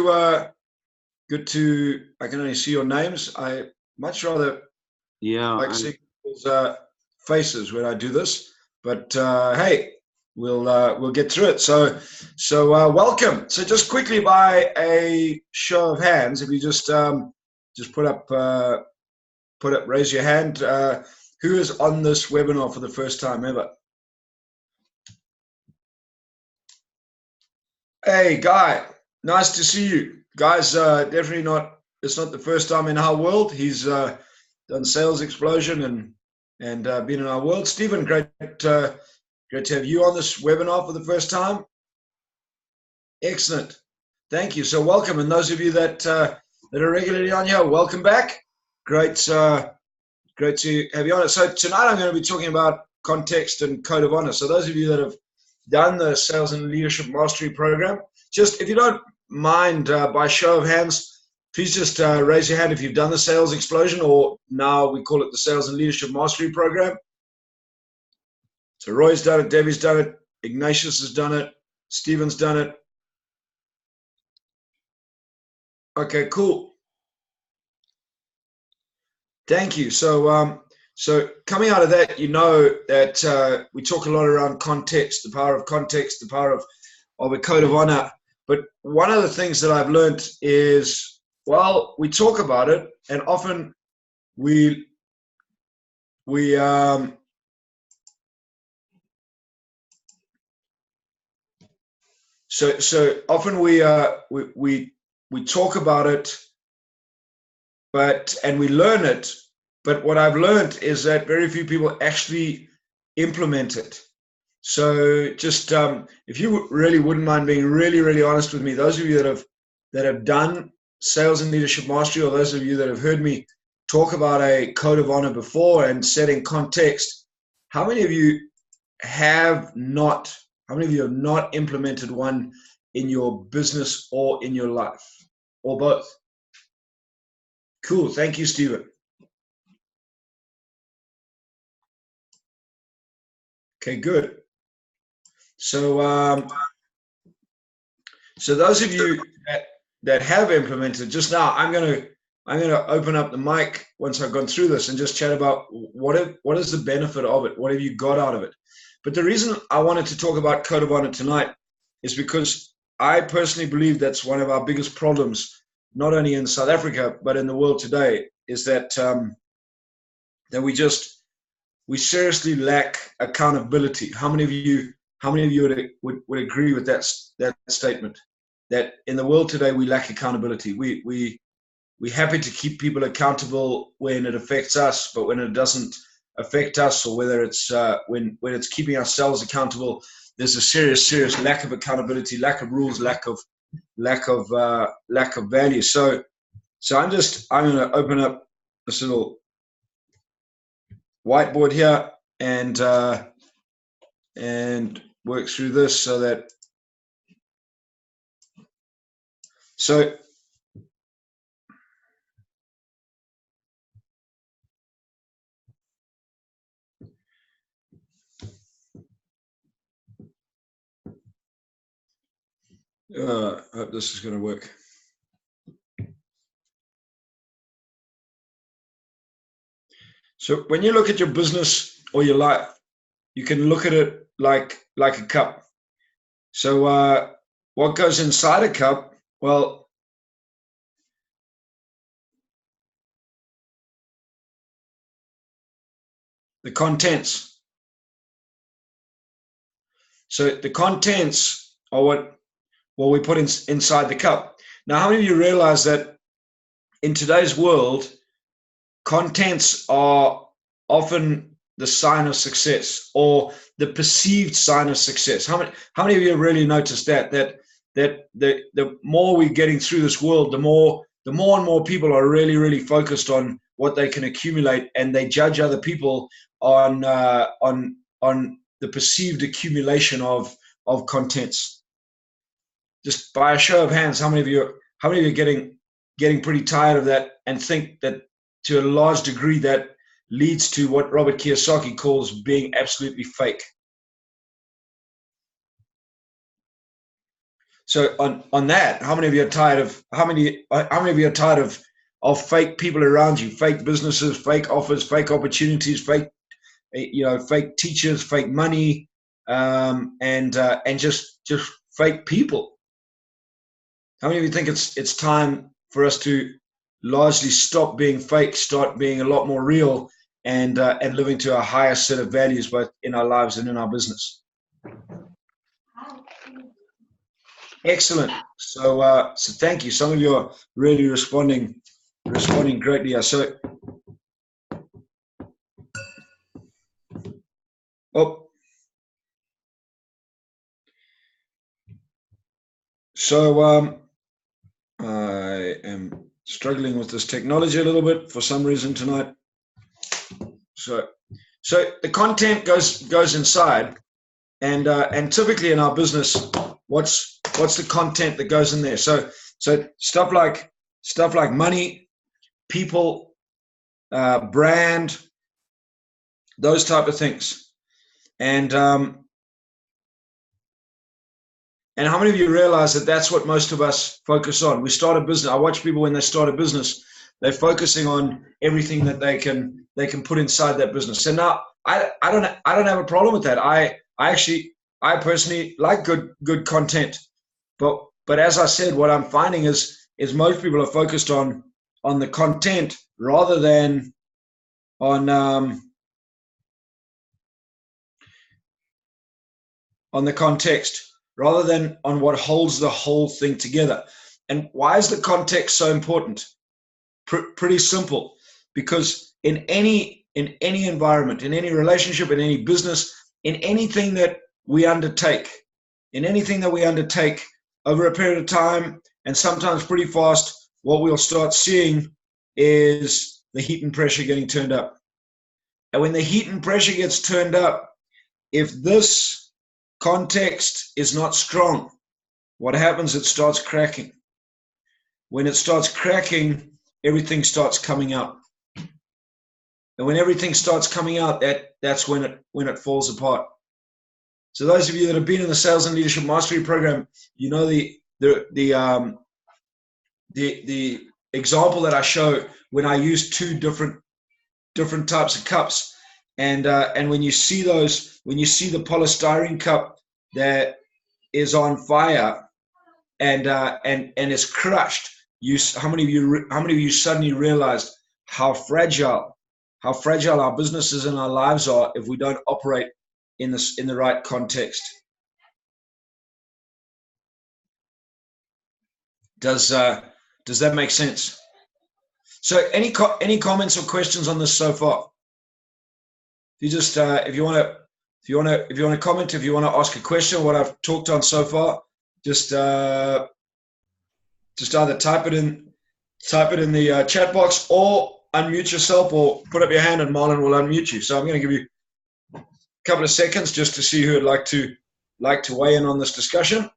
good to. I can only see your names. I much rather like seeing people's faces when I do this. But hey, we'll get through it. So welcome. So just quickly, by a show of hands, if you just put up, raise your hand. Who is on this webinar for the first time ever? Hey, Guy, nice to see you. Guy's definitely not, it's not the first time in our world. He's done Sales Explosion and been in our world. Stephen, great to have you on this webinar for the first time. Excellent. Thank you. So welcome. And those of you that are regularly on here, welcome back. Great to have you on it. So tonight I'm going to be talking about context and code of honor. So those of you that have done the Sales and Leadership Mastery program, just if you don't mind, by show of hands, please just raise your hand if you've done the Sales Explosion, or now we call it the Sales and Leadership Mastery program. So Roy's done it, Debbie's done it, Ignatius has done it, Stephen's done it. Okay, cool. Thank you. So coming out of that, you know that we talk a lot around context, the power of context, the power of a code of honor. But one of the things that I've learned is, well, we talk about it, and often so often we talk about it, and we learn it. But what I've learned is that very few people actually implement it. So just if you really wouldn't mind being really, really honest with me, those of you that have done Sales and Leadership Mastery, or those of you that have heard me talk about a code of honor before and setting context, how many of you have not implemented one in your business or in your life, or both? Cool. Thank you, Stephen. Okay, good. So so those of you that have implemented, just now, I'm gonna open up the mic once I've gone through this and just chat about what is the benefit of it, what have you got out of it. But the reason I wanted to talk about code of honor tonight is because I personally believe that's one of our biggest problems, not only in South Africa but in the world today, is that that we seriously lack accountability. How many of you would agree with that statement? That in the world today we lack accountability. We're happy to keep people accountable when it affects us, but when it doesn't affect us, or whether it's when it's keeping ourselves accountable, there's a serious lack of accountability, lack of rules, lack of value. So I'm going to open up this little whiteboard here and work through this so that I hope this is going to work. So when you look at your business or your life, you can look at it like a cup. So what goes inside a cup? Well, the contents. So the contents are what we put inside the cup. Now, how many of you realize that in today's world, contents are often the sign of success, or the perceived sign of success? How many of you have really noticed that the more we're getting through this world, the more and more people are really focused on what they can accumulate, and they judge other people on the perceived accumulation of contents. Just by a show of hands, how many of you are getting pretty tired of that, and think that to a large degree that leads to what Robert Kiyosaki calls being absolutely fake? So on that, how many of you are tired of how many of you are tired of fake people around you, fake businesses, fake offers, fake opportunities, fake teachers, fake money, and just fake people? How many of you think it's time for us to largely stop being fake, start being a lot more real, and living to a higher set of values, both in our lives and in our business? Excellent. So thank you. Some of you are really responding greatly. Oh, so I am struggling with this technology a little bit for some reason tonight. So the content goes inside, and typically in our business, what's the content that goes in there? So stuff like money, people, brand, those type of things. And how many of you realize that that's what most of us focus on? We start a business. I watch people when they start a business, they're focusing on everything that they can put inside that business. And now I don't have a problem with that. I personally like good content, but as I said, what I'm finding is most people are focused on the content rather than on the context, rather than on what holds the whole thing together. And why is the context so important? Pretty simple, because in any environment, in any relationship, in any business, in anything that we undertake, over a period of time, and sometimes pretty fast, what we'll start seeing is the heat and pressure getting turned up. And when the heat and pressure gets turned up, if this context is not strong, what happens? It starts cracking. When it starts cracking, everything starts coming out. And when everything starts coming out, that's when it falls apart. So those of you that have been in the Sales and Leadership Mastery program, you know the example that I show when I use two different types of cups, and when you see the polystyrene cup that is on fire and is crushed, how many of you suddenly realized how fragile our businesses and our lives are if we don't operate in the right context? Does that make sense? So any comments or questions on this so far? You just if you want to comment, if you want to ask a question, what I've talked on so far, just either type it in the chat box, or unmute yourself, or put up your hand and Marlon will unmute you. So I'm going to give you a couple of seconds just to see who would like to weigh in on this discussion.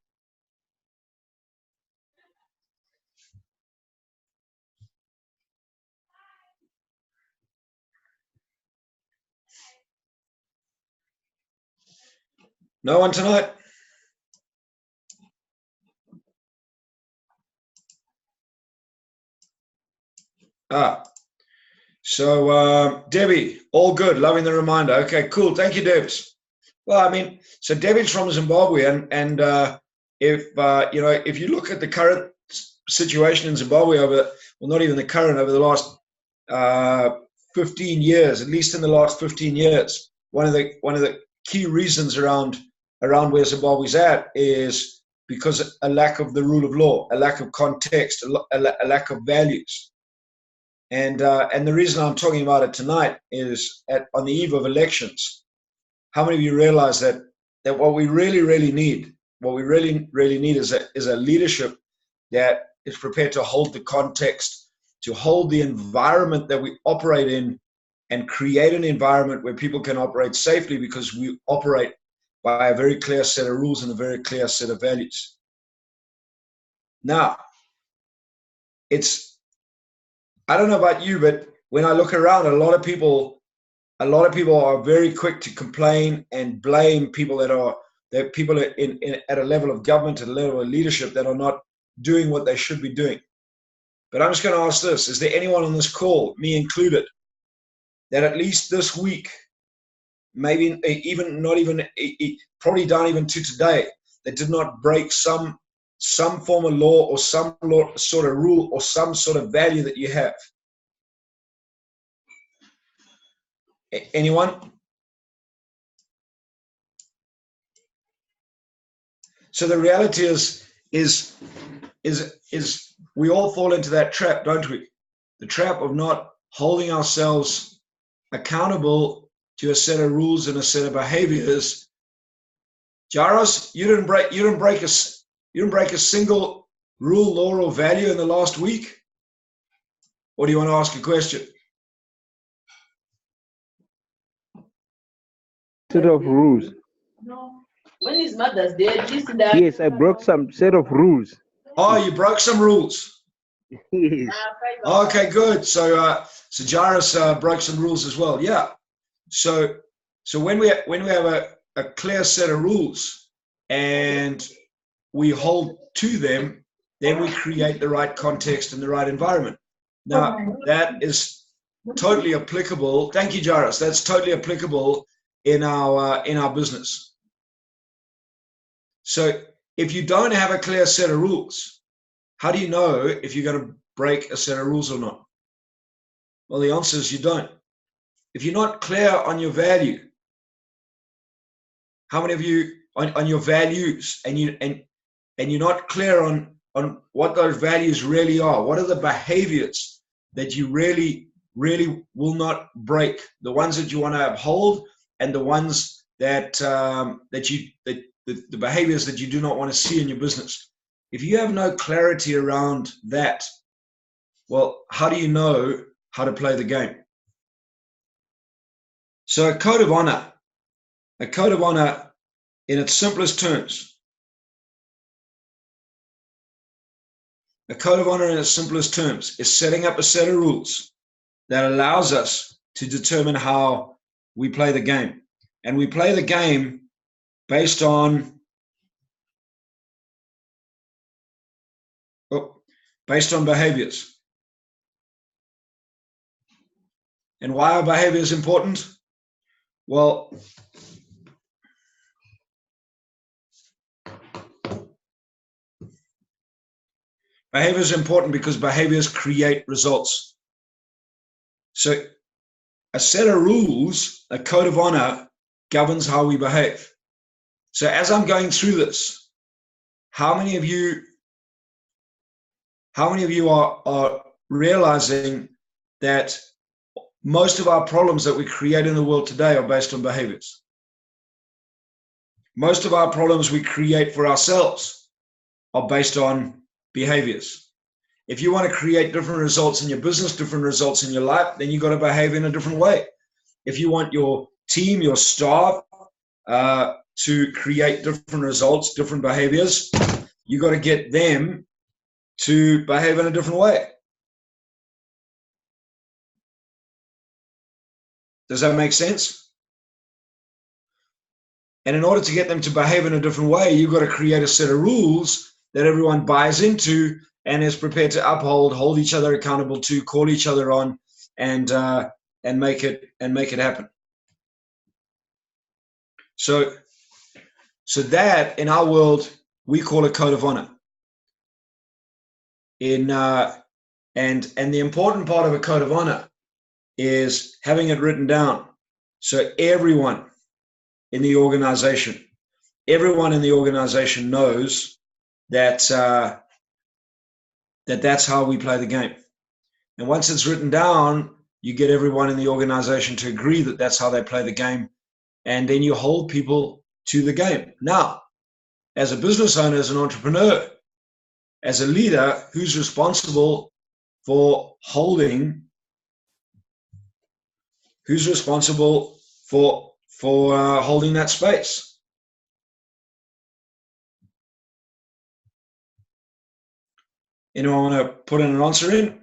No one tonight? So Debbie, all good, loving the reminder. Okay, cool. Thank you, Debs. Well, I mean, so Debbie's from Zimbabwe, and if you look at the current situation in Zimbabwe not even the current, over the last 15 years, at least in the last 15 years, one of the key reasons around where Zimbabwe's at is because a lack of the rule of law, a lack of context, a lack of values. And the reason I'm talking about it tonight is on the eve of elections. How many of you realize that what we really need is a leadership that is prepared to hold the context, to hold the environment that we operate in, and create an environment where people can operate safely, because we operate by a very clear set of rules and a very clear set of values. Now, I don't know about you, but when I look around, a lot of people are very quick to complain and blame people that are There are people at a level of government, at a level of leadership that are not doing what they should be doing. But I'm just going to ask this. Is there anyone on this call, me included, that at least this week, maybe even not even, probably down even to today, that did not break some form of law or some sort of rule or some sort of value that you have? Anyone? So the reality is we all fall into that trap, don't we? The trap of not holding ourselves accountable to a set of rules and a set of behaviors. Jaros, you didn't break a single rule, law, or value in the last week? Or do you want to ask a question? Set of rules. No. When his mother's dead, Yes, I broke some set of rules. Oh, you broke some rules. Yes. Okay, good. So Jairus broke some rules as well. Yeah. So when we have a clear set of rules and we hold to them, then we create the right context and the right environment. Now that is totally applicable. Thank you, Jairus. That's totally applicable in our business. So if you don't have a clear set of rules, how do you know if you're going to break a set of rules or not? Well, the answer is you don't. If you're not clear on your value, how many of you on your values, and you're not clear on what those values really are? What are the behaviors that you really will not break? The ones that you want to uphold, and the ones that the behaviors that you do not want to see in your business. If you have no clarity around that, well, how do you know how to play the game? So a code of honor in its simplest terms, is setting up a set of rules that allows us to determine how we play the game. And we play the game based on behaviors. And why are behaviors important? Well, behavior is important because behaviors create results. So a set of rules, a code of honor, governs how we behave. So as I'm going through this, how many of you are realizing that most of our problems that we create in the world today are based on behaviors? Most of our problems we create for ourselves are based on behaviors. If you want to create different results in your business, different results in your life, then you've got to behave in a different way. If you want your team, your staff to create different results, different behaviors, you got to get them to behave in a different way. Does that make sense? And in order to get them to behave in a different way, you've got to create a set of rules that everyone buys into and is prepared to uphold, hold each other accountable to, call each other on, and make it happen. So that in our world we call a code of honor. And the important part of a code of honor is having it written down. So everyone in the organization knows that that's how we play the game. And once it's written down, you get everyone in the organization to agree that that's how they play the game. And then you hold people to the game. Now, as a business owner, as an entrepreneur, as a leader, who's responsible for holding, holding that space? Anyone want to put an answer in?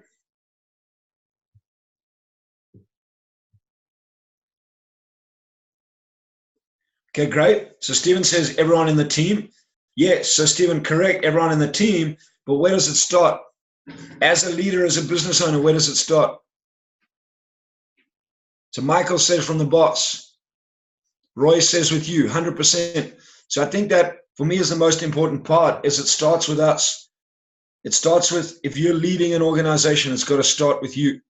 Okay, great. So Stephen says everyone in the team. Yes. So Stephen, correct, everyone in the team. But where does it start? As a leader, as a business owner, where does it start? So Michael says from the boss. Roy says with you, 100%. So I think that for me is the most important part is it starts with us. It starts with, if you're leading an organization, it's got to start with you.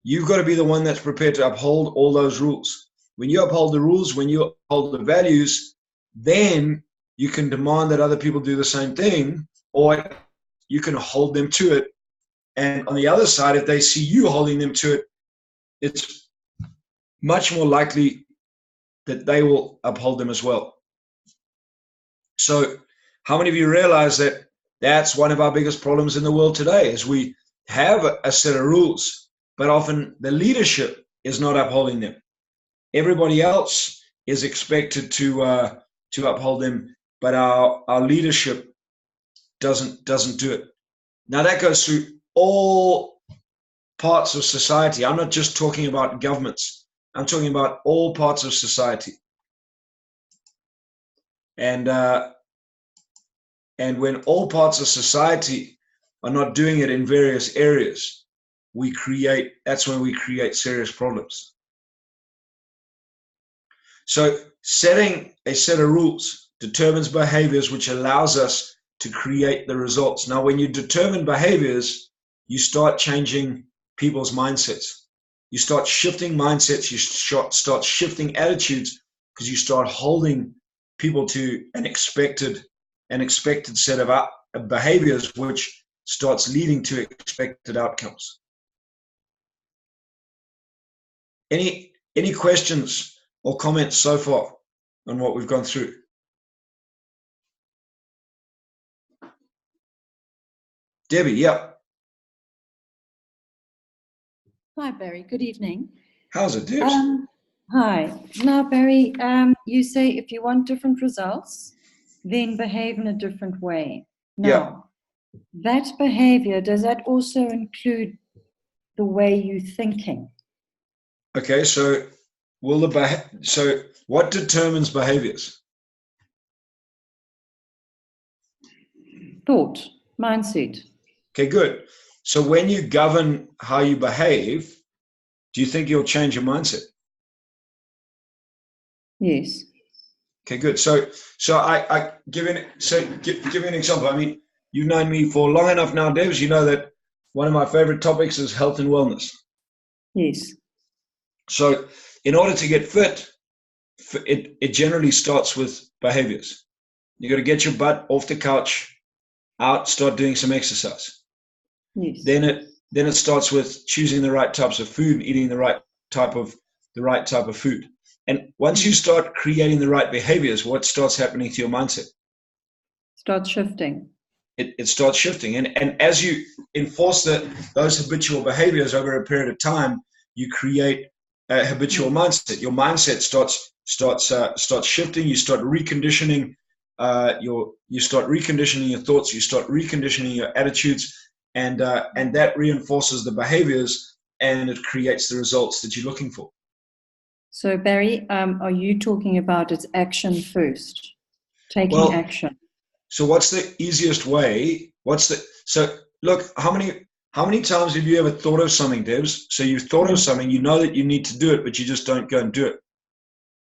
You've got to be the one that's prepared to uphold all those rules. When you uphold the rules, when you uphold the values, then you can demand that other people do the same thing, or you can hold them to it. And on the other side, if they see you holding them to it, it's much more likely that they will uphold them as well. So how many of you realize that that's one of our biggest problems in the world today is we have a set of rules, but often the leadership is not upholding them. Everybody else is expected to uphold them, but our leadership doesn't do it. Now that goes through all parts of society. I'm not just talking about governments. I'm talking about all parts of society. And when all parts of society are not doing it in various areas, that's when we create serious problems. So setting a set of rules determines behaviors, which allows us to create the results. Now, when you determine behaviors, you start changing people's mindsets. You start shifting mindsets, you start shifting attitudes, because you start holding people to an expected set of behaviors, which starts leading to expected outcomes. Any questions or comments so far on what we've gone through? Debbie, yeah. Hi, Barry. Good evening. How's it, Debs? Hi. Now, Barry, you say if you want different results, then behave in a different way. Now, that behavior, does that also include the way you're thinking? Okay, so what determines behaviors? Thought, mindset. Okay, good. So when you govern how you behave, do you think you'll change your mindset? Yes. Okay, good. So I give you an example. I mean, you've known me for long enough now, Debs. You know that one of my favorite topics is health and wellness. Yes. So in order to get fit, it generally starts with behaviors. You got to get your butt off the couch, out, start doing some exercise. Yes. Then it starts with choosing the right types of food, eating the right type of food. And once you start creating the right behaviors, what starts happening to your mindset? Start shifting. It starts shifting. And as you enforce those habitual behaviors over a period of time, you create a habitual mindset. Your mindset starts shifting. You start reconditioning you start reconditioning your thoughts. You start reconditioning your attitudes, and that reinforces the behaviors, and it creates the results that you're looking for. So, Barry, are you talking about its action first, taking action? So what's the easiest way? So look, how many times have you ever thought of something, Debs? So you've thought of something, you know that you need to do it, but you just don't go and do it.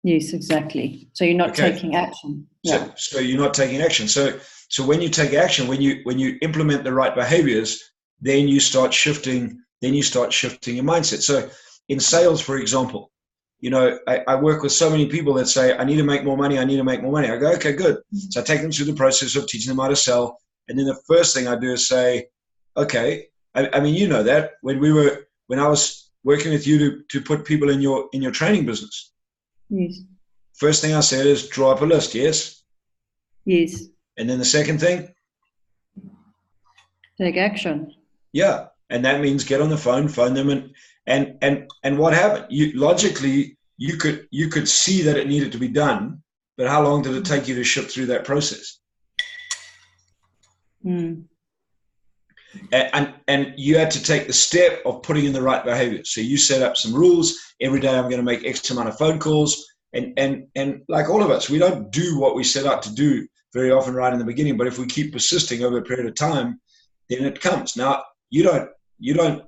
Yes, exactly. So you're not taking action. Yeah. So you're not taking action. So when you take action, when you implement the right behaviors, then you start shifting your mindset. So in sales, for example, you know, I work with so many people that say, I need to make more money. I go, okay, good. So I take them through the process of teaching them how to sell. And then the first thing I do is say, okay, I mean, you know that when I was working with you to put people in your training business. Yes. First thing I said is draw up a list. Yes. Yes. And then the second thing? Take action. Yeah. And that means get on the phone them, and what happened? Logically, you could see that it needed to be done, but how long did it take you to shift through that process? And you had to take the step of putting in the right behavior. So you set up some rules. Every day I'm going to make X amount of phone calls. And like all of us, we don't do what we set out to do very often right in the beginning. But if we keep persisting over a period of time, then it comes. Now, you don't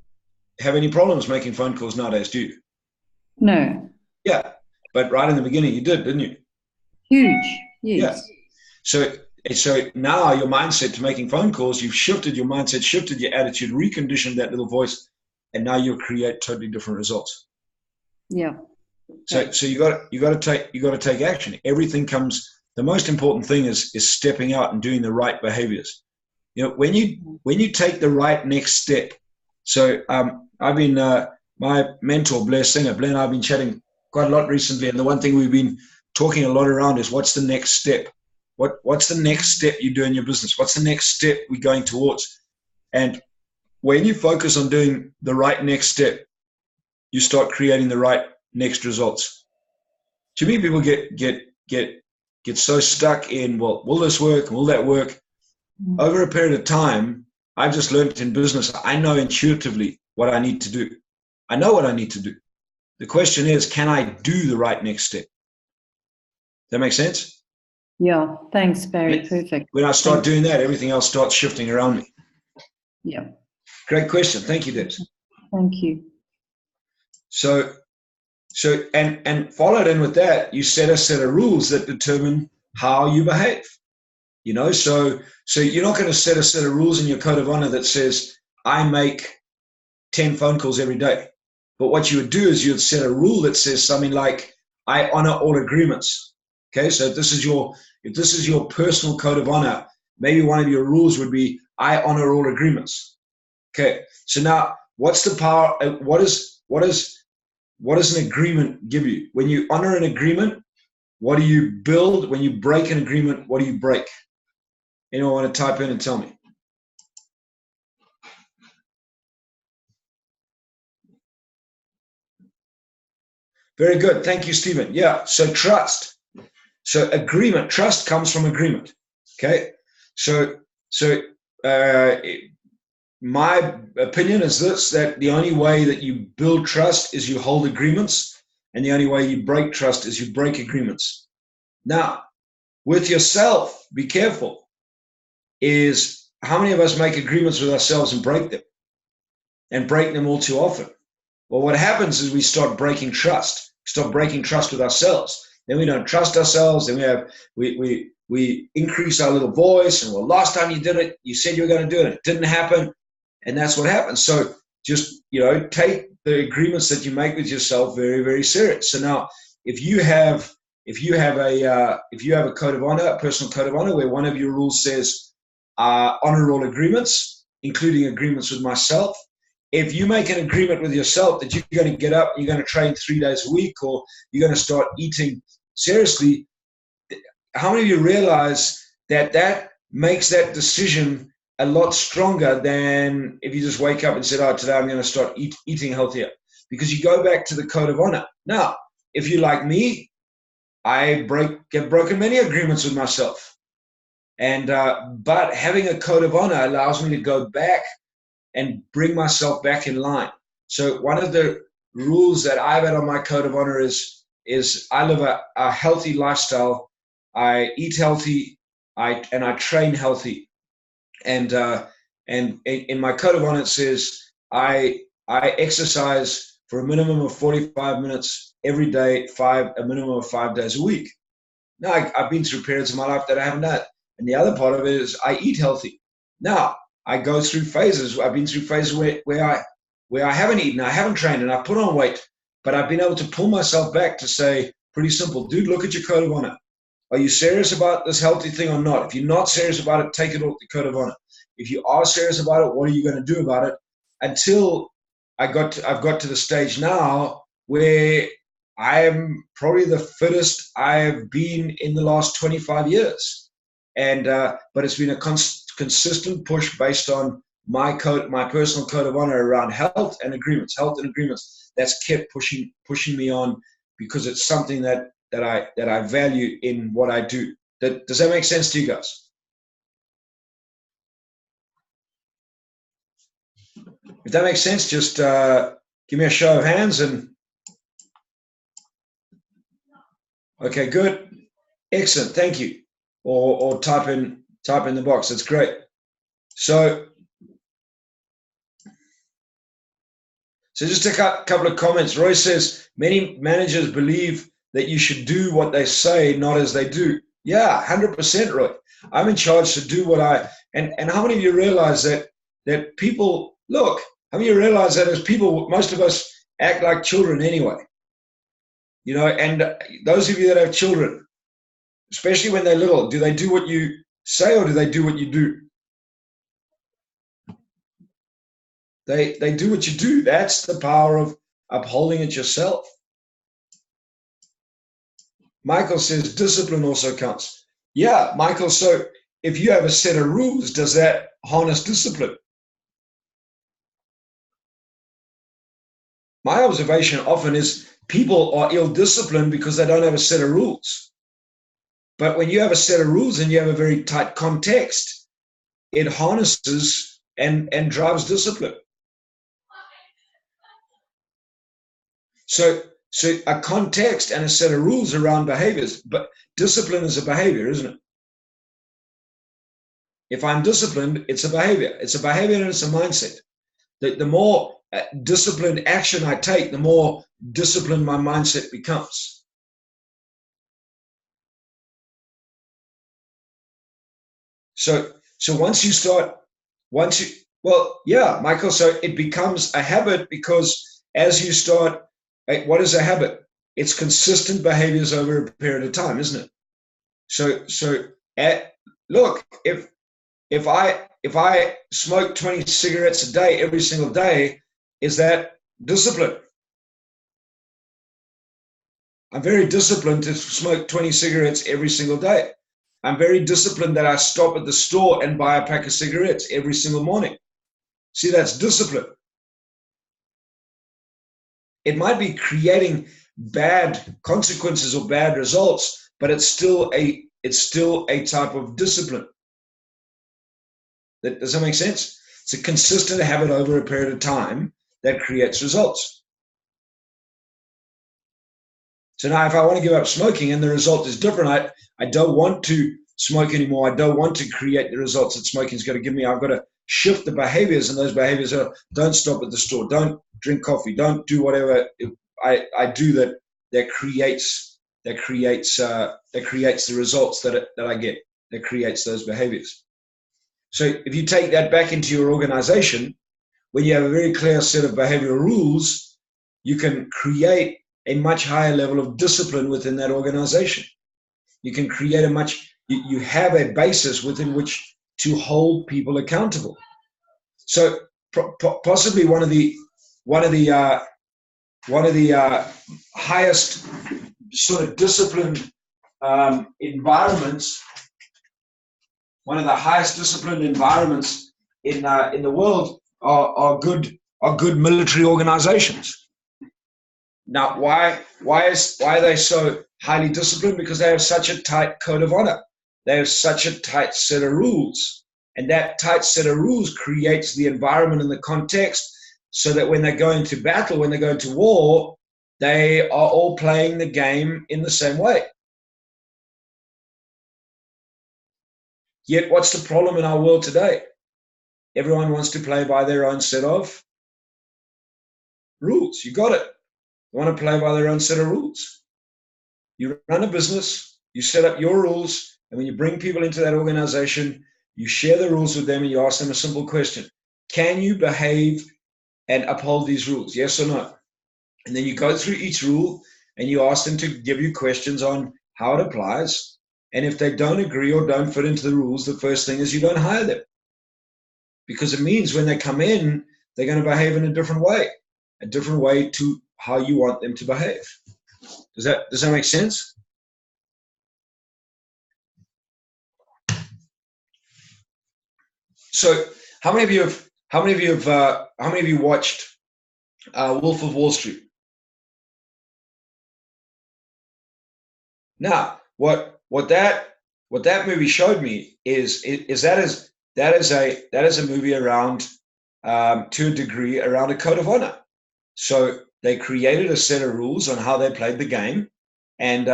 have any problems making phone calls nowadays, do you? No. Yeah, but right in the beginning you did, didn't you? Huge. Yeah. Yes. So now your mindset to making phone calls, you've shifted your mindset, shifted your attitude, reconditioned that little voice, and now you'll create totally different results. Yeah. So you got to take action. Everything comes. The most important thing is stepping out and doing the right behaviors. You know, when you take the right next step. So I've been my mentor Blair Singer. Blair and I've been chatting quite a lot recently, and the one thing we've been talking a lot around is what's the next step. What's the next step you do in your business? What's the next step we're going towards? And when you focus on doing the right next step, you start creating the right next results. Too many people get so stuck in, well, will this work? Will that work? Over a period of time, I've just learned in business, I know intuitively what I need to do. I know what I need to do. The question is, can I do the right next step? That makes sense? Yeah. Thanks, Barry. Perfect. When I start doing that, everything else starts shifting around me. Yeah. Great question. Thank you, Debs. Thank you. So and followed in with that, you set a set of rules that determine how you behave. You know, so you're not going to set a set of rules in your code of honor that says I make 10 phone calls every day. But what you would do is you'd set a rule that says something like I honor all agreements. Okay, so if this is your personal code of honor, maybe one of your rules would be I honor all agreements. Okay, so now what's the power? What does an agreement give you? When you honor an agreement, what do you build? When you break an agreement, what do you break? Anyone want to type in and tell me? Very good. Thank you, Stephen. Yeah, so trust. So agreement, trust comes from agreement. Okay, so my opinion is this, that the only way that you build trust is you hold agreements, and the only way you break trust is you break agreements. Now, with yourself, be careful, is how many of us make agreements with ourselves and break them all too often? Well, what happens is we start breaking trust, with ourselves. Then we don't trust ourselves. Then we increase our little voice, and well, last time you did it, you said you were going to do it. It didn't happen, and that's what happens. So just take the agreements that you make with yourself very, very serious. So now, if you have a code of honor, a personal code of honor, where one of your rules says honor all agreements, including agreements with myself. If you make an agreement with yourself that you're going to get up, you're going to train 3 days a week, or you're going to start eating seriously, how many of you realize that makes that decision a lot stronger than if you just wake up and said, today I'm going to start eating healthier? Because you go back to the code of honor. Now, if you're like me, I get broken many agreements with myself. And but having a code of honor allows me to go back and bring myself back in line. So one of the rules that I've had on my code of honor is I live a healthy lifestyle. I eat healthy, I train healthy. And in my code of honor, it says I exercise for a minimum of 45 minutes every day, a minimum of 5 days a week. Now, I've been through periods of my life that I haven't done. And the other part of it is I eat healthy. Now, I go through phases. I've been through phases where I haven't eaten, I haven't trained, and I put on weight. But I've been able to pull myself back to say, pretty simple, dude, look at your code of honor. Are you serious about this healthy thing or not? If you're not serious about it, take it off the code of honor. If you are serious about it, what are you going to do about it? Until I've got to the stage now where I am probably the fittest I have been in the last 25 years. And but it's been a consistent push based on my personal code of honor around health and agreements. That's kept pushing me on, because it's something that I value in what I do. Does that make sense to you guys? If that makes sense, just give me a show of hands. And Okay, good. Excellent. Thank you. Or type in the box. That's great. So just a couple of comments. Roy says many managers believe that you should do what they say, not as they do. Yeah, 100%, Roy. I'm in charge to do what I and how many of you realize that people look? How many of you realize that as people, most of us act like children anyway? You know, and those of you that have children, especially when they're little, do they do what you say or do they do what you do? They do what you do. That's the power of upholding it yourself. Michael says discipline also counts. Yeah, Michael, so if you have a set of rules, does that harness discipline? My observation often is people are ill-disciplined because they don't have a set of rules. But when you have a set of rules and you have a very tight context, it harnesses and drives discipline. So a context and a set of rules around behaviors, but discipline is a behavior, isn't it? If I'm disciplined, it's a behavior. It's a behavior and it's a mindset. The more disciplined action I take, the more disciplined my mindset becomes. So once you, well, yeah, Michael, so it becomes a habit because as you start, what is a habit? It's consistent behaviors over a period of time, isn't it? So look, if I smoke 20 cigarettes a day every single day, is that discipline? I'm very disciplined to smoke 20 cigarettes every single day. I'm very disciplined that I stop at the store and buy a pack of cigarettes every single morning. See, that's discipline. It might be creating bad consequences or bad results, but it's still a type of discipline. Does that make sense? It's a consistent habit over a period of time that creates results. So now if I want to give up smoking and the result is different, I don't want to smoke anymore. I don't want to create the results that smoking is going to give me. I've got to shift the behaviors, and those behaviors are don't stop at the store, don't drink coffee, don't do whatever I do that creates the results that I get, that creates those behaviors. So if you take that back into your organization, when you have a very clear set of behavioral rules, you can create a much higher level of discipline within that organization. You can create you have a basis within which to hold people accountable. So possibly one of the highest sort of disciplined environments. One of the highest disciplined environments in the world are good military organizations. Now, why are they so highly disciplined? Because they have such a tight code of honor. They have such a tight set of rules, and that tight set of rules creates the environment and the context so that when they go into battle, when they go into war, they are all playing the game in the same way. Yet, what's the problem in our world today? Everyone wants to play by their own set of rules. You got it. They want to play by their own set of rules. You run a business, you set up your rules, and when you bring people into that organization, you share the rules with them and you ask them a simple question. Can you behave and uphold these rules? Yes or no? And then you go through each rule and you ask them to give you questions on how it applies. And if they don't agree or don't fit into the rules, the first thing is you don't hire them. Because it means when they come in, they're going to behave in a different way to how you want them to behave. Does that make sense? So how many of you watched Wolf of Wall Street? Now, what that movie showed me is that is a movie around to a degree around a code of honor. So they created a set of rules on how they played the game, and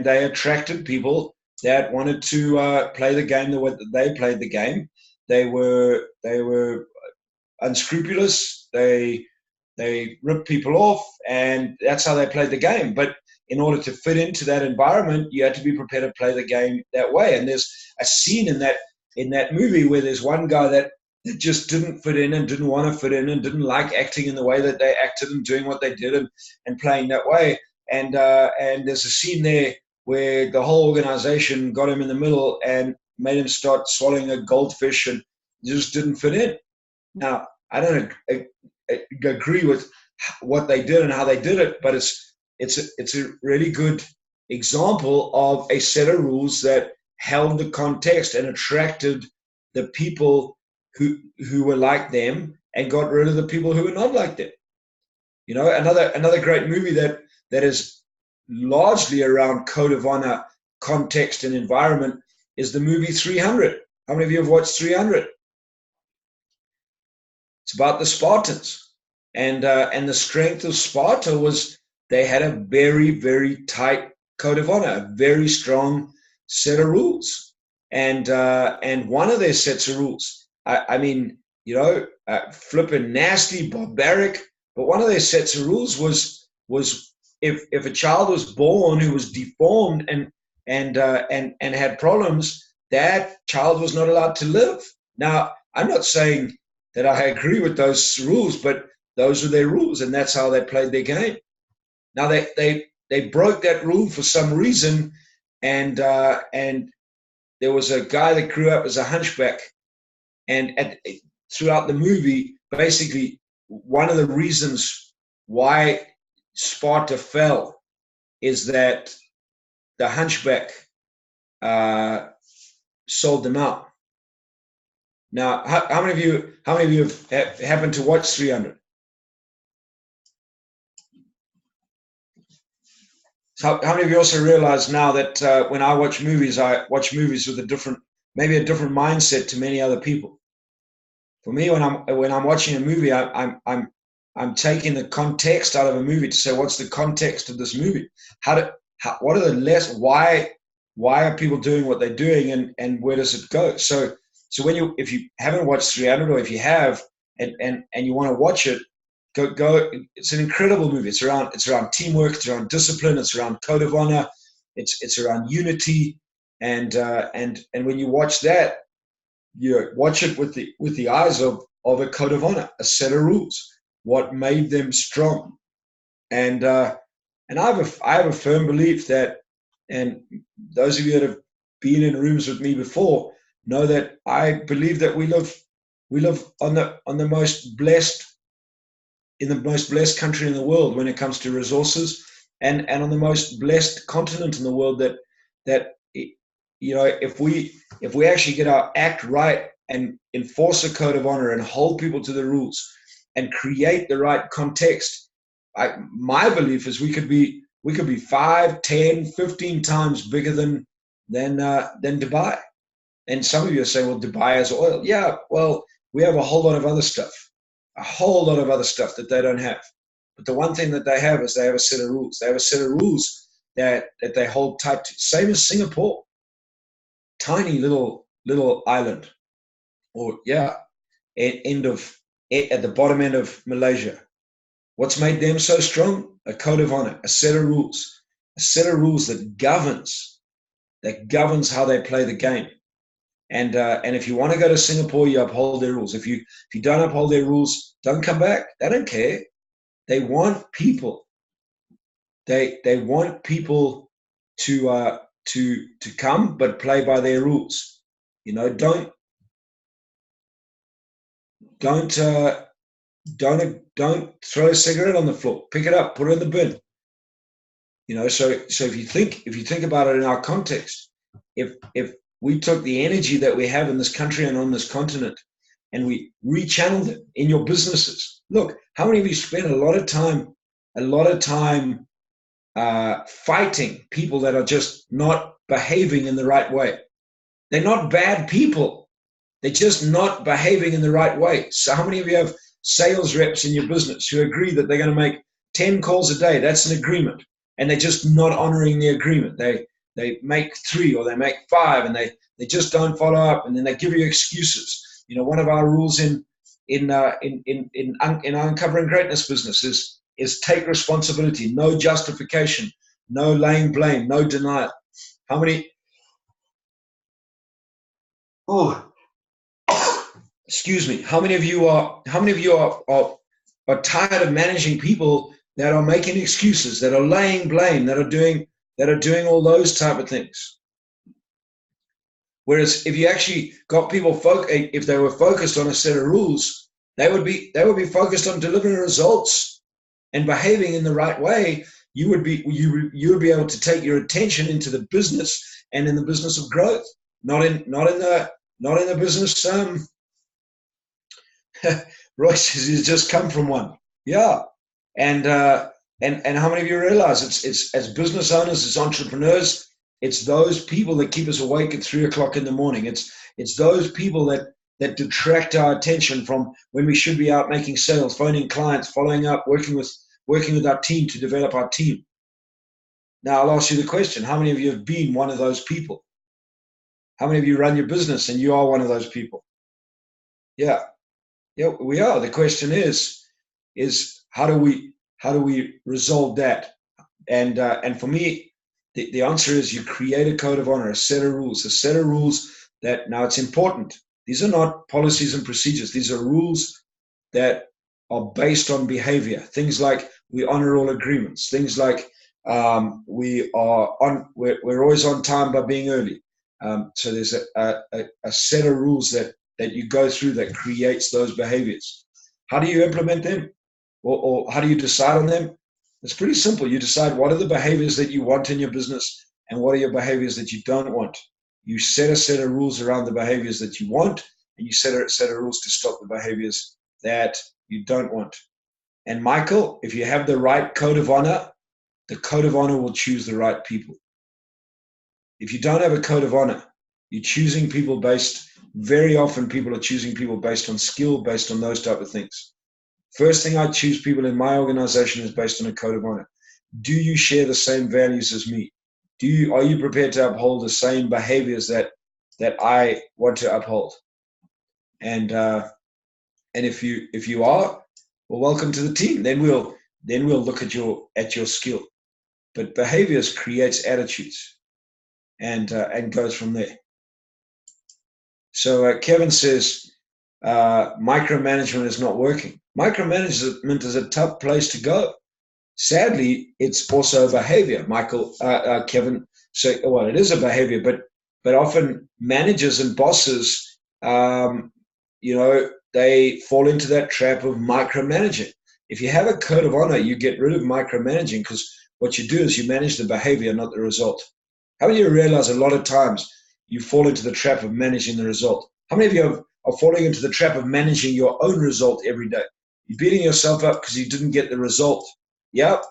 they attracted people that wanted to play the game the way that they played the game. They were unscrupulous. They ripped people off, and that's how they played the game. But in order to fit into that environment, you had to be prepared to play the game that way. And there's a scene in that movie where there's one guy that just didn't fit in and didn't want to fit in and didn't like acting in the way that they acted and doing what they did and playing that way. And there's a scene there where the whole organization got him in the middle and made him start swallowing a goldfish and just didn't fit in. Now, I don't agree with what they did and how they did it, but it's a really good example of a set of rules that held the context and attracted the people who were like them and got rid of the people who were not like them. You know, another great movie that is largely around code of honor, context, and environment is the movie 300. How many of you have watched 300? It's about the Spartans, and the strength of Sparta was they had a very, very tight code of honor, a very strong set of rules, and one of their sets of rules, I mean, you know, flipping nasty, barbaric, but one of their sets of rules was if a child was born who was deformed and had problems, that child was not allowed to live. Now, I'm not saying that I agree with those rules, but those were their rules, and that's how they played their game. Now they broke that rule for some reason, and there was a guy that grew up as a hunchback, and throughout the movie, basically one of the reasons why Sparta fell is that the hunchback sold them out. Now, how many of you have happened to watch 300? So how many of you also realize now that when I watch movies with maybe a different mindset to many other people? For me, when I'm watching a movie, I'm taking the context out of a movie to say, what's the context of this movie? What are the why are people doing what they're doing, and where does it go? So if you haven't watched 300, or if you have and you want to watch it, go. It's an incredible movie. It's around teamwork, it's around discipline, it's around code of honor, it's around unity, and when you watch that, you watch it with the eyes of a code of honor, a set of rules, what made them strong, and I have a firm belief that, and those of you that have been in rooms with me before know that I believe that we live on the most blessed, in the most blessed country in the world when it comes to resources, and on the most blessed continent in the world, that you know, if we actually get our act right and enforce a code of honor and hold people to the rules and create the right context, my belief is we could be 5, 10, 15 times bigger than Dubai. And some of you are saying, well, Dubai has oil. Yeah, well, we have a whole lot of other stuff that they don't have. But the one thing that they have is they have a set of rules. They have a set of rules that they hold tight to. Same as Singapore, tiny little island, or at the bottom end of Malaysia. What's made them so strong? A code of honor, a set of rules that governs how they play the game. And if you want to go to Singapore, you uphold their rules. If you don't uphold their rules, don't come back. They don't care. They want people. They want people to come, but play by their rules. You know, don't throw a cigarette on the floor. Pick it up, put it in the bin. You know, so if you think about it in our context, if we took the energy that we have in this country and on this continent, and we rechanneled it in your businesses. Look, how many of you spend a lot of time fighting people that are just not behaving in the right way? They're not bad people. They're just not behaving in the right way. So how many of you have sales reps in your business who agree that they're going to make 10 calls a day? That's an agreement. and they're just not honoring the agreement. They make 3 or they make 5, and they just don't follow up, and then they give you excuses. You know, one of our rules in uncovering greatness business is take responsibility, no justification, no laying blame, no denial. How many? Oh, excuse me. How many of you are tired of managing people that are making excuses, that are laying blame, that are doing all those type of things? Whereas if you actually got people if they were focused on a set of rules, they would be focused on delivering results and behaving in the right way. You would be able to take your attention into the business and in the business of growth, not in the business. Royce says he's just come from one. Yeah, and how many of you realize it's as business owners, as entrepreneurs, it's those people that keep us awake at 3 o'clock in the morning. It's those people that detract our attention from when we should be out making sales, phoning clients, following up, working with our team to develop our team. Now I'll ask you the question: how many of you have been one of those people? How many of you run your business and you are one of those people? Yeah, we are. The question is how do we resolve that? And for me, the answer is you create a code of honor, a set of rules that, now it's important. These are not policies and procedures. These are rules that are based on behavior. Things like we honor all agreements. Things like we're always on time by being early. So there's a set of rules that you go through that creates those behaviors. How do you implement them? Or how do you decide on them? It's pretty simple. You decide what are the behaviors that you want in your business and what are your behaviors that you don't want. You set a set of rules around the behaviors that you want, and you set a set of rules to stop the behaviors that you don't want. And Michael, if you have the right code of honor, the code of honor will choose the right people. If you don't have a code of honor, you're choosing people very often people are choosing people based on skill, based on those type of things. First thing I choose people in my organization is based on a code of honor. Do you share the same values as me? Are you prepared to uphold the same behaviors that I want to uphold? And if you are, well, welcome to the team. Then we'll look at your skill. But behaviors creates attitudes, and goes from there. So Kevin says micromanagement is not working. Micromanagement is a tough place to go. Sadly, it's also a behavior. Kevin said, well, it is a behavior, but often managers and bosses, they fall into that trap of micromanaging. If you have a code of honor, you get rid of micromanaging, because what you do is you manage the behavior, not the result. How many of you realize a lot of times you fall into the trap of managing the result? How many of you are falling into the trap of managing your own result every day? You're beating yourself up because you didn't get the result. Yep.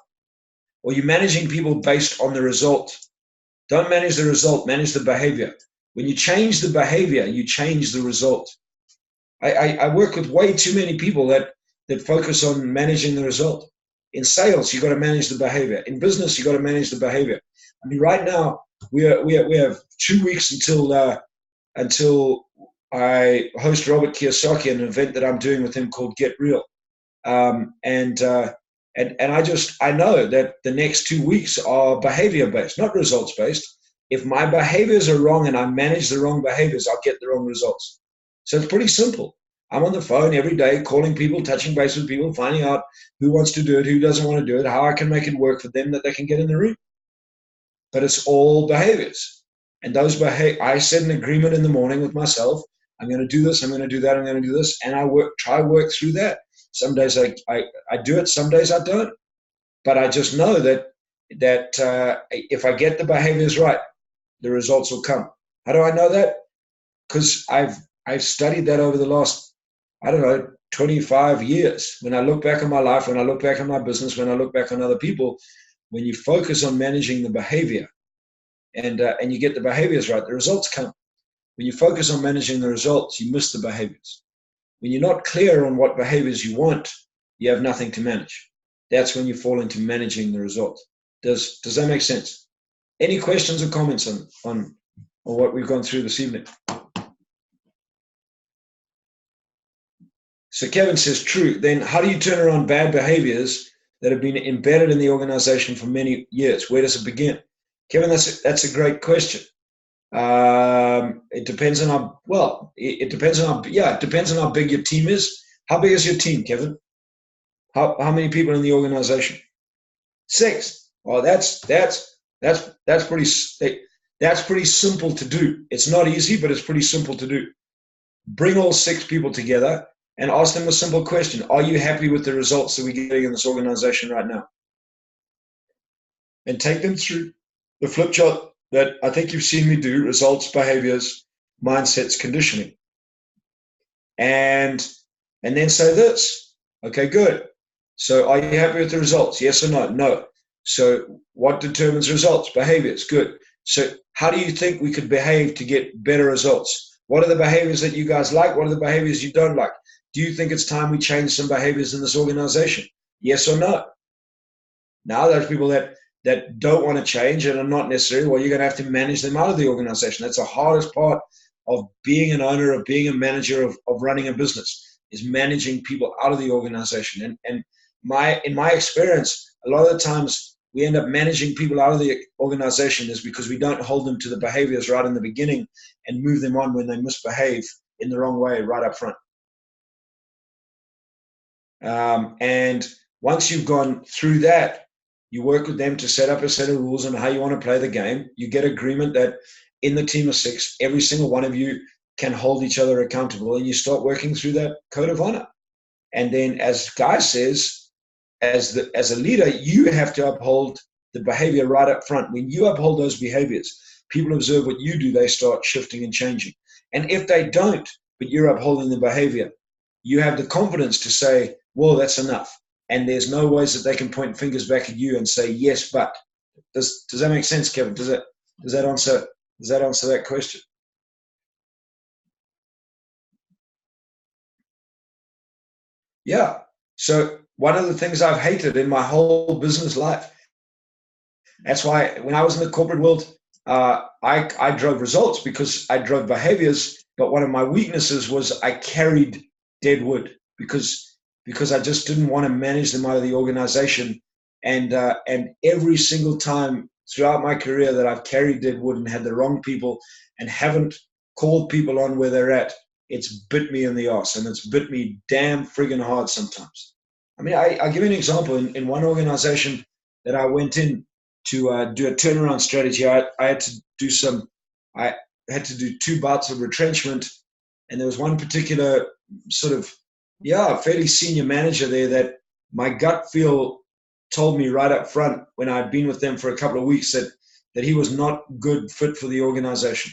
Or you're managing people based on the result. Don't manage the result, manage the behavior. When you change the behavior, you change the result. I work with way too many people that focus on managing the result. In sales, you've got to manage the behavior. In business, you've got to manage the behavior. I mean, right now, we have 2 weeks until I host Robert Kiyosaki at an event that I'm doing with him called Get Real. And I know that the next 2 weeks are behavior based, not results based. If my behaviors are wrong and I manage the wrong behaviors, I'll get the wrong results. So it's pretty simple. I'm on the phone every day, calling people, touching base with people, finding out who wants to do it, who doesn't want to do it, how I can make it work for them that they can get in the room. But it's all behaviors. And those I set an agreement in the morning with myself. I'm going to do this, I'm going to do that, I'm going to do this. And I try to work through that. Some days I do it, some days I don't. But I just know that if I get the behaviors right, the results will come. How do I know that? Because I've studied that over the last, 25 years. When I look back on my life, when I look back on my business, when I look back on other people, when you focus on managing the behavior and you get the behaviors right, the results come. When you focus on managing the results, you miss the behaviors. When you're not clear on what behaviors you want, you have nothing to manage. That's when you fall into managing the result. Does that make sense? Any questions or comments on what we've gone through this evening? So Kevin says, true. Then how do you turn around bad behaviors that have been embedded in the organization for many years? Where does it begin? Kevin, that's a great question. It depends on it depends on how big your team is. How big is your team, Kevin? How many people in the organization? 6. Well, that's pretty simple to do. It's not easy, but it's pretty simple to do. Bring all 6 people together and ask them a simple question. Are you happy with the results that we're getting in this organization right now? And take them through the flip chart that I think you've seen me do: results, behaviors, mindsets, conditioning. And then say this. Okay, good. So are you happy with the results? Yes or no? No. So what determines results? Behaviors. Good. So how do you think we could behave to get better results? What are the behaviors that you guys like? What are the behaviors you don't like? Do you think it's time we change some behaviors in this organization? Yes or no? Now there's people that don't want to change and are not necessary. Well, you're going to have to manage them out of the organization. That's the hardest part of being an owner, of being a manager, of running a business, is managing people out of the organization. And in my experience, a lot of the times we end up managing people out of the organization is because we don't hold them to the behaviors right in the beginning and move them on when they misbehave in the wrong way right up front. And once you've gone through that, you work with them to set up a set of rules on how you want to play the game. You get agreement that in the team of 6, every single one of you can hold each other accountable, and you start working through that code of honor. And then, as Guy says, as a leader, you have to uphold the behavior right up front. When you uphold those behaviors, people observe what you do, they start shifting and changing. And if they don't, but you're upholding the behavior, you have the confidence to say, well, that's enough. And there's no ways that they can point fingers back at you and say, yes, but. Does that make sense, Kevin? Does that answer that question? Yeah. So one of the things I've hated in my whole business life, that's why when I was in the corporate world, I drove results because I drove behaviors, but one of my weaknesses was I carried dead wood because I just didn't want to manage them out of the organization. And every single time throughout my career that I've carried dead wood and had the wrong people and haven't called people on where they're at, it's bit me in the arse, and it's bit me damn friggin' hard sometimes. I mean, I'll give you an example. In one organization that I went in to do a turnaround strategy, I had to do 2 bouts of retrenchment, and there was one particular sort of, fairly senior manager there that my gut feel told me right up front when I'd been with them for a couple of weeks that he was not good fit for the organization.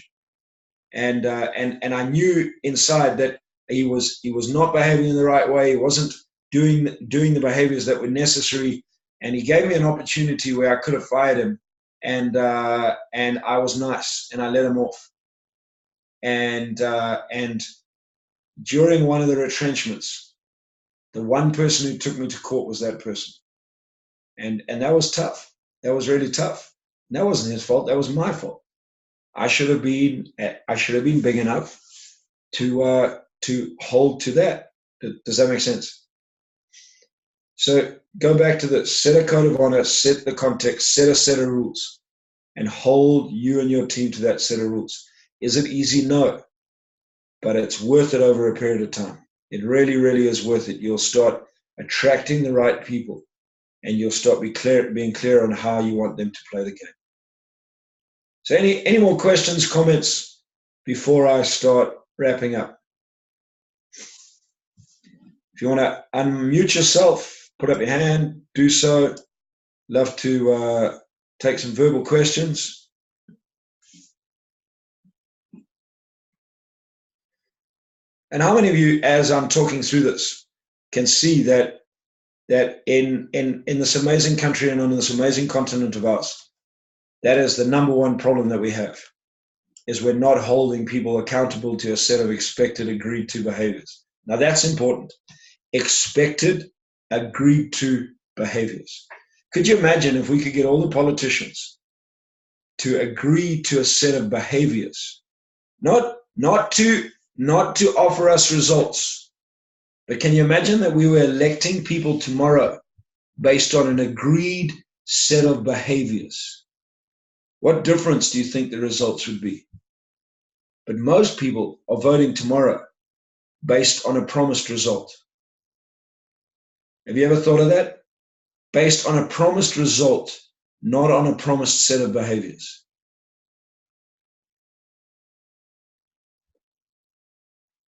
And I knew inside that he was not behaving in the right way. He wasn't doing the behaviors that were necessary. And he gave me an opportunity where I could have fired him. And I was nice and I let him off. And during one of the retrenchments, the one person who took me to court was that person. And that was tough. That was really tough. And that wasn't his fault. That was my fault. I should have been big enough to hold to that. Does that make sense? So go back to the set a code of honor, set the context, set a set of rules, and hold you and your team to that set of rules. Is it easy? No. But it's worth it over a period of time. It really, really is worth it. You'll start attracting the right people, and you'll start being clear on how you want them to play the game. So any more questions, comments before I start wrapping up? If you want to unmute yourself, put up your hand, do so. Love to take some verbal questions. And how many of you, as I'm talking through this, can see that in this amazing country and on this amazing continent of ours, that is the number one problem that we have, is we're not holding people accountable to a set of expected, agreed to behaviors. Now that's important. Expected, agreed to behaviors. Could you imagine if we could get all the politicians to agree to a set of behaviors, not to offer us results, but can you imagine that we were electing people tomorrow based on an agreed set of behaviors? What difference do you think the results would be? But most people are voting tomorrow based on a promised result. Have you ever thought of that? Based on a promised result, not on a promised set of behaviors.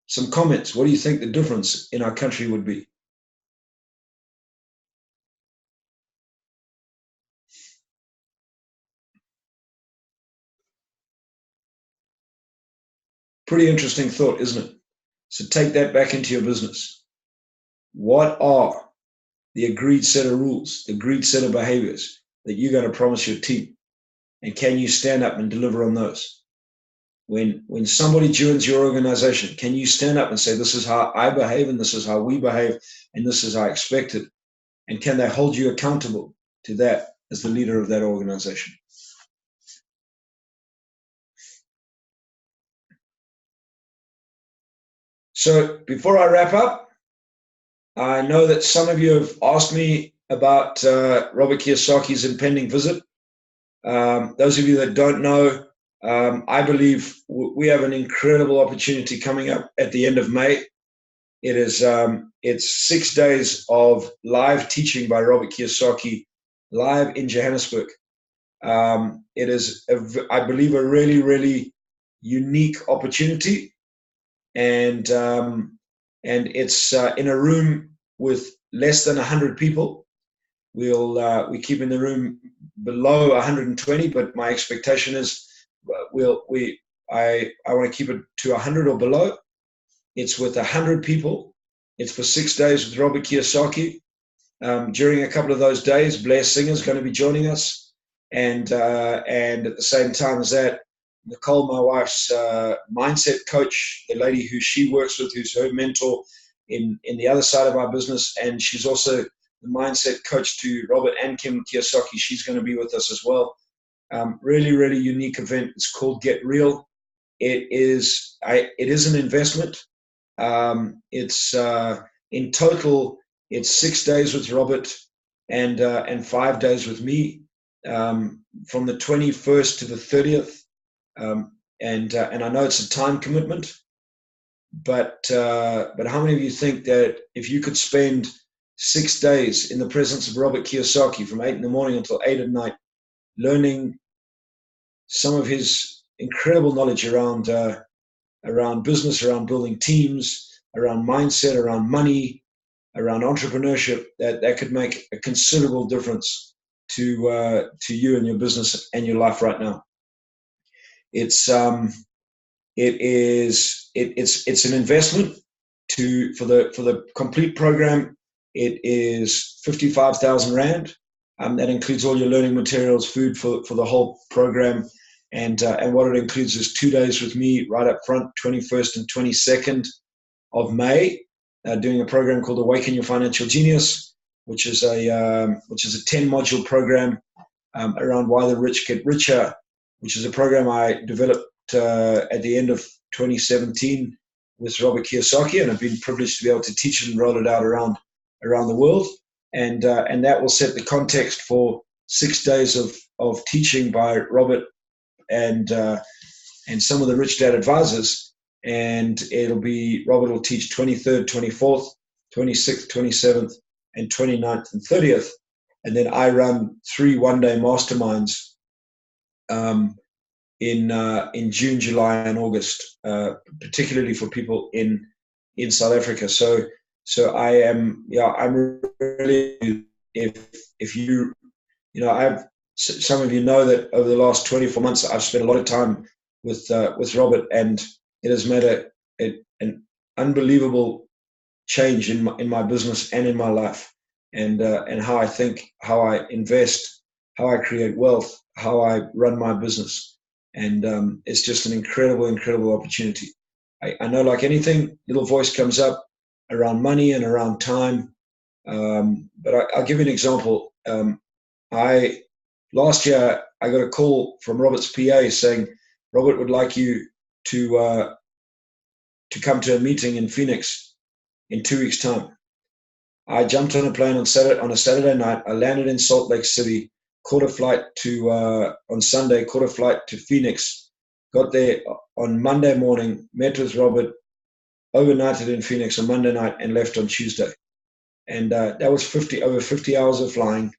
Some comments. What do you think the difference in our country would be? Pretty interesting thought, isn't it? So take that back into your business. What are the agreed set of rules, the agreed set of behaviors that you're going to promise your team? And can you stand up and deliver on those? When somebody joins your organization, can you stand up and say, this is how I behave, and this is how we behave, and this is how I expect it? And can they hold you accountable to that as the leader of that organization? So before I wrap up, I know that some of you have asked me about Robert Kiyosaki's impending visit. Those of you that don't know, I believe we have an incredible opportunity coming up at the end of May. It's 6 days of live teaching by Robert Kiyosaki, live in Johannesburg. It is, I believe, a really, really unique opportunity, and it's in a room with less than 100 people. We keep in the room below 120, but my expectation is I want to keep it to 100 or below. It's with 100 people. It's for 6 days with Robert Kiyosaki. During a couple of those days, Blair Singer is going to be joining us, and at the same time as that, Nicole, my wife's mindset coach, the lady who she works with, who's her mentor in the other side of our business, and she's also the mindset coach to Robert and Kim Kiyosaki. She's going to be with us as well. Really, really unique event. It's called Get Real. It is an investment. It's in total, it's 6 days with Robert and 5 days with me, from the 21st to the 30th. And I know it's a time commitment, but how many of you think that if you could spend 6 days in the presence of Robert Kiyosaki from 8 in the morning until 8 at night, learning some of his incredible knowledge around business, around building teams, around mindset, around money, around entrepreneurship, that could make a considerable difference to you and your business and your life right now. It's an investment for the complete program. It is 55,000 Rand. That includes all your learning materials, food for the whole program, and what it includes is 2 days with me right up front, 21st and 22nd of May, doing a program called Awaken Your Financial Genius, which is a 10-module program around why the rich get richer, which is a program I developed at the end of 2017 with Robert Kiyosaki, and I've been privileged to be able to teach it and roll it out around the world. And that will set the context for 6 days of teaching by Robert and some of the Rich Dad advisors. And Robert will teach 23rd, 24th, 26th, 27th, and 29th and 30th. And then I run 3 one-day masterminds in June, July, and August, particularly for people in South Africa. So I'm really, if you some of you know that over the last 24 months, I've spent a lot of time with Robert, and it has made an unbelievable change in my business and in my life, and how I think, how I invest, how I create wealth, how I run my business. And it's just an incredible opportunity. I know, like anything, little voice comes up around money and around time. But I'll give you an example. last year I got a call from Robert's PA saying Robert would like you to come to a meeting in Phoenix in 2 weeks' time. I jumped on a plane on a Saturday night. I landed in Salt Lake City, caught a flight to on Sunday, caught a flight to Phoenix, got there on Monday morning, met with Robert, overnighted in Phoenix on Monday night, and left on Tuesday. And that was over 50 hours of flying.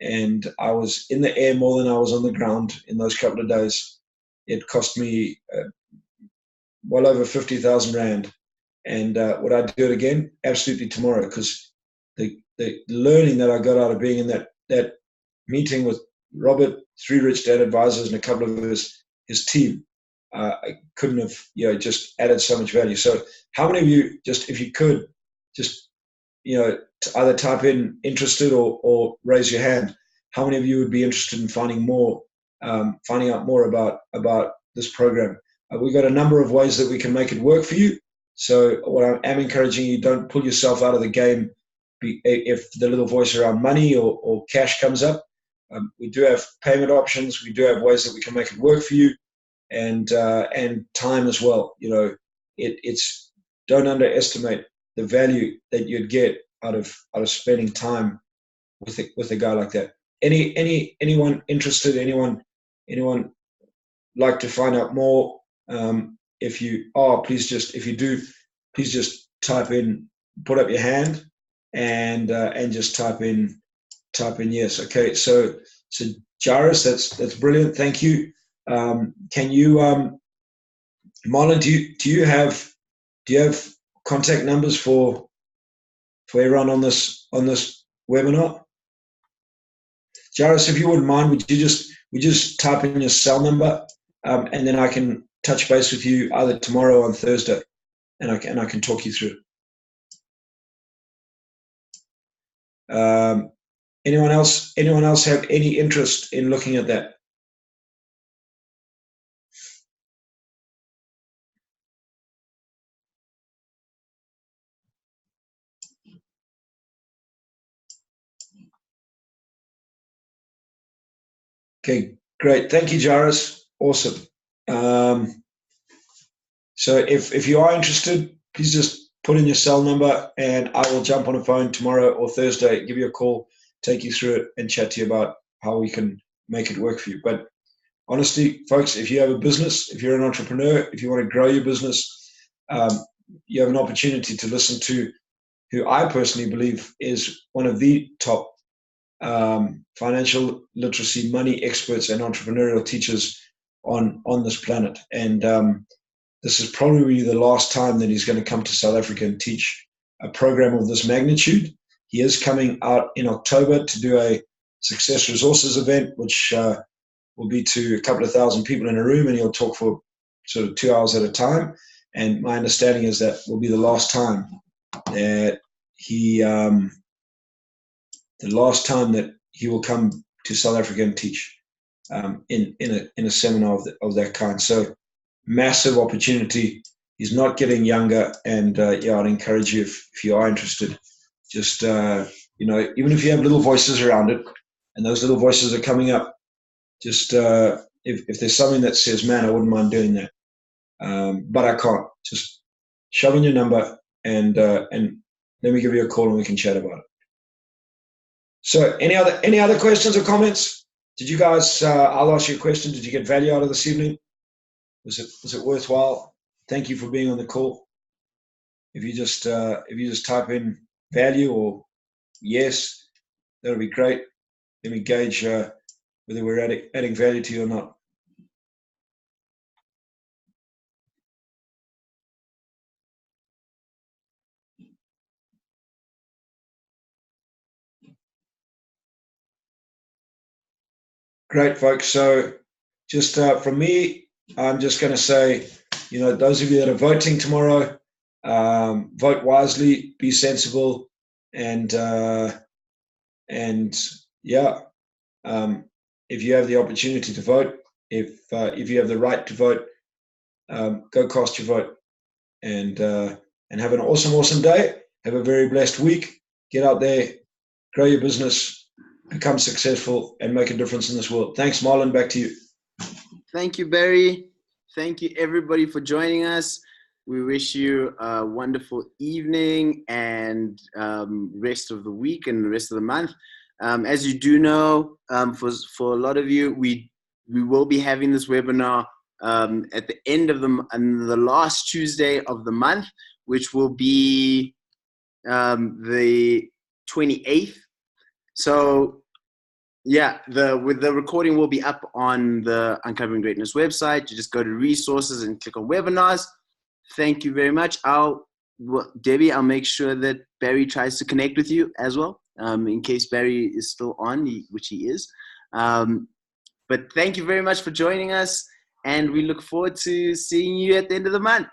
And I was in the air more than I was on the ground in those couple of days. It cost me well over 50,000 Rand. And would I do it again? Absolutely tomorrow, because the learning that I got out of being in that meeting with Robert, 3 Rich Dad Advisors, and a couple of his team, I couldn't have just added so much value. So how many of you, just if you could, just either type in interested or raise your hand, how many of you would be interested in finding out more about this program? We've got a number of ways that we can make it work for you. So what I am encouraging you, don't pull yourself out of the game if the little voice around money or cash comes up. We do have payment options. We do have ways that we can make it work for you, and time as well. It's don't underestimate the value that you'd get out of spending time with a guy like that. Anyone interested? Anyone like to find out more? If you are, please just type in, put up your hand, and just type in yes. Okay, so Jairus, that's brilliant. Thank you. Can you, Marlon, do you have contact numbers for everyone on this webinar? Jairus, if you wouldn't mind, would you just type in your cell number, and then I can touch base with you either tomorrow or on Thursday, and I can talk you through it. Anyone else have any interest in looking at that? Okay, great. Thank you, Jairus. Awesome. So if you are interested, please just put in your cell number, and I will jump on a phone tomorrow or Thursday, give you a call, take you through it, and chat to you about how we can make it work for you. But honestly, folks, if you have a business, if you're an entrepreneur, if you want to grow your business, you have an opportunity to listen to who I personally believe is one of the top financial literacy, money experts, and entrepreneurial teachers on this planet. And this is probably the last time that he's going to come to South Africa and teach a program of this magnitude. He is coming out in October to do a Success Resources event, which will be to a couple of thousand people in a room, and he'll talk for sort of 2 hours at a time. And my understanding is that will be the last time that he will come to South Africa and teach in a seminar of that kind. So massive opportunity. He's not getting younger, and I'd encourage you, if you are interested, just even if you have little voices around it, and those little voices are coming up, just if there's something that says, man, I wouldn't mind doing that, but I can't, just shove in your number and let me give you a call and we can chat about it. So any other questions or comments? Did you guys, I'll ask you a question. Did you get value out of this evening? Was it worthwhile? Thank you for being on the call. If you just type in value or yes, that'll be great. Let me gauge whether we're adding value to you or not. Great, folks. So just from me, I'm just going to say, those of you that are voting tomorrow, vote wisely, be sensible, and if you have the opportunity to vote, if you have the right to vote, go cast your vote, and have an awesome day. Have a very blessed week. Get out there, grow your business, become successful and make a difference in this world. Thanks, Marlon. Back to you. Thank you, Barry. Thank you, everybody, for joining us. We wish you a wonderful evening and rest of the week and the rest of the month. As you do know, for a lot of you, we will be having this webinar at the end of the last Tuesday of the month, which will be the 28th. So yeah, the recording will be up on the Uncovering Greatness website. You just go to resources and click on webinars. Thank you very much. Debbie, I'll make sure that Barry tries to connect with you as well, in case Barry is still on, which he is. But thank you very much for joining us, and we look forward to seeing you at the end of the month.